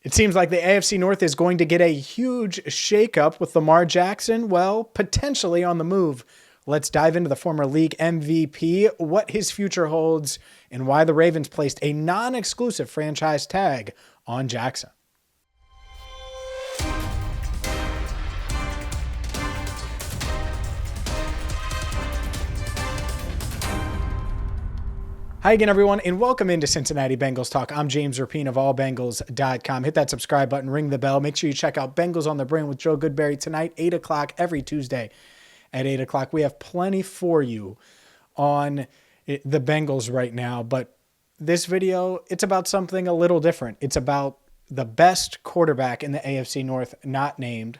It seems like the AFC North is going to get a huge shakeup with Lamar Jackson, well, potentially on the move. Let's dive into the former league MVP, what his future holds, and why the Ravens placed a non-exclusive franchise tag on Jackson. Hi again, everyone, and welcome into Cincinnati Bengals Talk. I'm James Rapien of allbengals.com. Hit that subscribe button, ring the bell. Make sure you check out Bengals on the Brain with Joe Goodberry tonight, 8 o'clock, every Tuesday at 8 o'clock. We have plenty for you on the Bengals right now, but this video, it's about something a little different. It's about the best quarterback in the AFC North, not named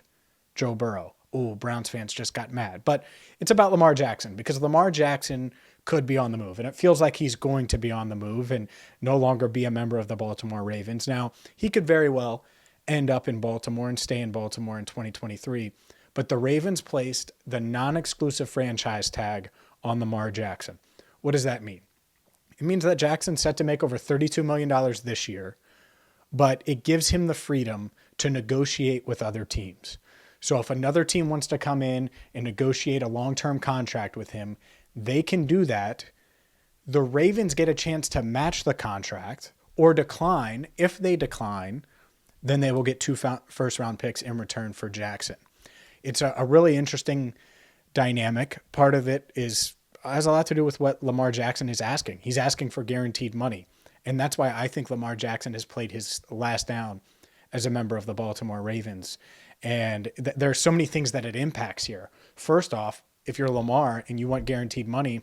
Joe Burrow. Oh, Browns fans just got mad. But it's about Lamar Jackson, because Lamar Jackson could be on the move, and it feels like he's going to be on the move and no longer be a member of the Baltimore Ravens. Now, he could very well end up in Baltimore and stay in Baltimore in 2023, but the Ravens placed the non-exclusive franchise tag on Lamar Jackson. What does that mean? It means that Jackson's set to make over $32 million this year, but it gives him the freedom to negotiate with other teams. So if another team wants to come in and negotiate a long-term contract with him, they can do that. The Ravens get a chance to match the contract or decline. If they decline, then they will get 2 first-round picks in return for Jackson. It's a really interesting dynamic. Part of it has a lot to do with what Lamar Jackson is asking. He's asking for guaranteed money, and that's why I think Lamar Jackson has played his last down as a member of the Baltimore Ravens. And there are so many things that it impacts here. First off, if you're Lamar and you want guaranteed money,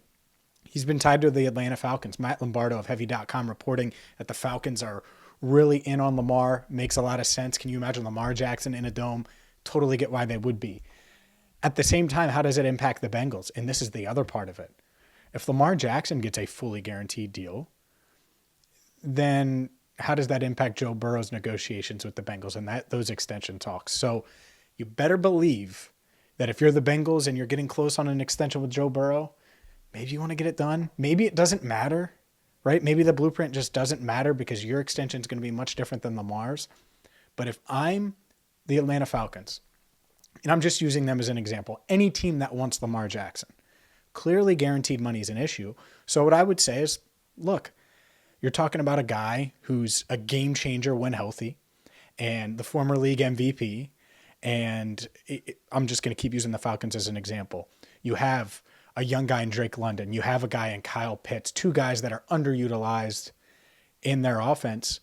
he's been tied to the Atlanta Falcons. Matt Lombardo of Heavy.com reporting that the Falcons are really in on Lamar. Makes a lot of sense. Can you imagine Lamar Jackson in a dome? Totally get why they would be. At the same time, how does it impact the Bengals? And this is the other part of it. If Lamar Jackson gets a fully guaranteed deal, then how does that impact Joe Burrow's negotiations with the Bengals and those extension talks? So you better believe that if you're the Bengals and you're getting close on an extension with Joe Burrow, maybe you want to get it done. Maybe it doesn't matter, right? Maybe the blueprint just doesn't matter because your extension is going to be much different than Lamar's. But if I'm the Atlanta Falcons, and I'm just using them as an example, any team that wants Lamar Jackson, clearly guaranteed money is an issue. So what I would say is, look, you're talking about a guy who's a game changer when healthy and the former league MVP. And I'm just going to keep using the Falcons as an example. You have a young guy in Drake London. You have a guy in Kyle Pitts, 2 guys that are underutilized in their offense.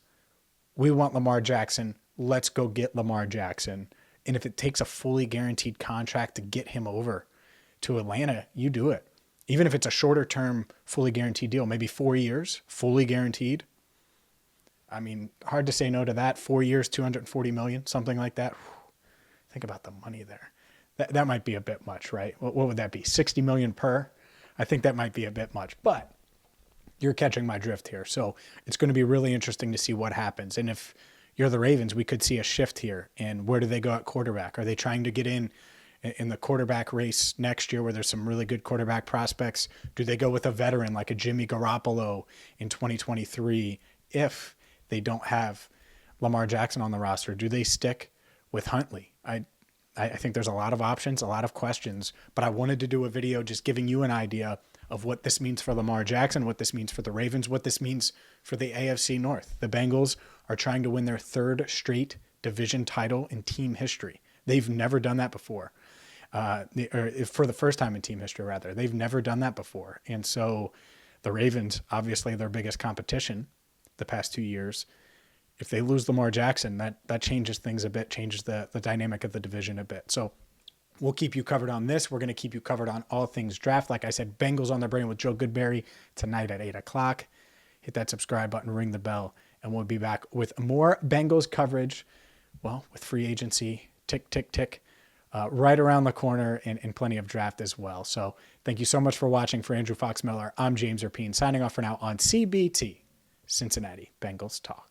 We want Lamar Jackson. Let's go get Lamar Jackson. And if it takes a fully guaranteed contract to get him over to Atlanta, you do it. Even if it's a shorter term, fully guaranteed deal, maybe 4 years, fully guaranteed. I mean, hard to say no to that. 4 years, $240 million, something like that. Think about the money there. That might be a bit much, right? What would that be? $60 million per? I think that might be a bit much, but you're catching my drift here. So it's going to be really interesting to see what happens. And if you're the Ravens, we could see a shift here. And where do they go at quarterback? Are they trying to get in the quarterback race next year where there's some really good quarterback prospects? Do they go with a veteran like a Jimmy Garoppolo in 2023 if they don't have Lamar Jackson on the roster? Do they stick with Huntley? I think there's a lot of options, a lot of questions, but I wanted to do a video just giving you an idea of what this means for Lamar Jackson, what this means for the Ravens, what this means for the AFC North. The Bengals are trying to win their 3rd straight division title in team history. They've never done that before. Or for the first time in team history, rather. They've never done that before. And so the Ravens, obviously their biggest competition the past 2 years, if they lose Lamar Jackson, that changes things a bit, changes the dynamic of the division a bit. So we'll keep you covered on this. We're going to keep you covered on all things draft. Like I said, Bengals on the Brain with Joe Goodberry tonight at 8 o'clock. Hit that subscribe button, ring the bell, and we'll be back with more Bengals coverage, well, with free agency, tick, tick, tick, right around the corner and plenty of draft as well. So thank you so much for watching. For Andrew Fox Miller, I'm James Rapien, signing off for now on CBT, Cincinnati Bengals Talk.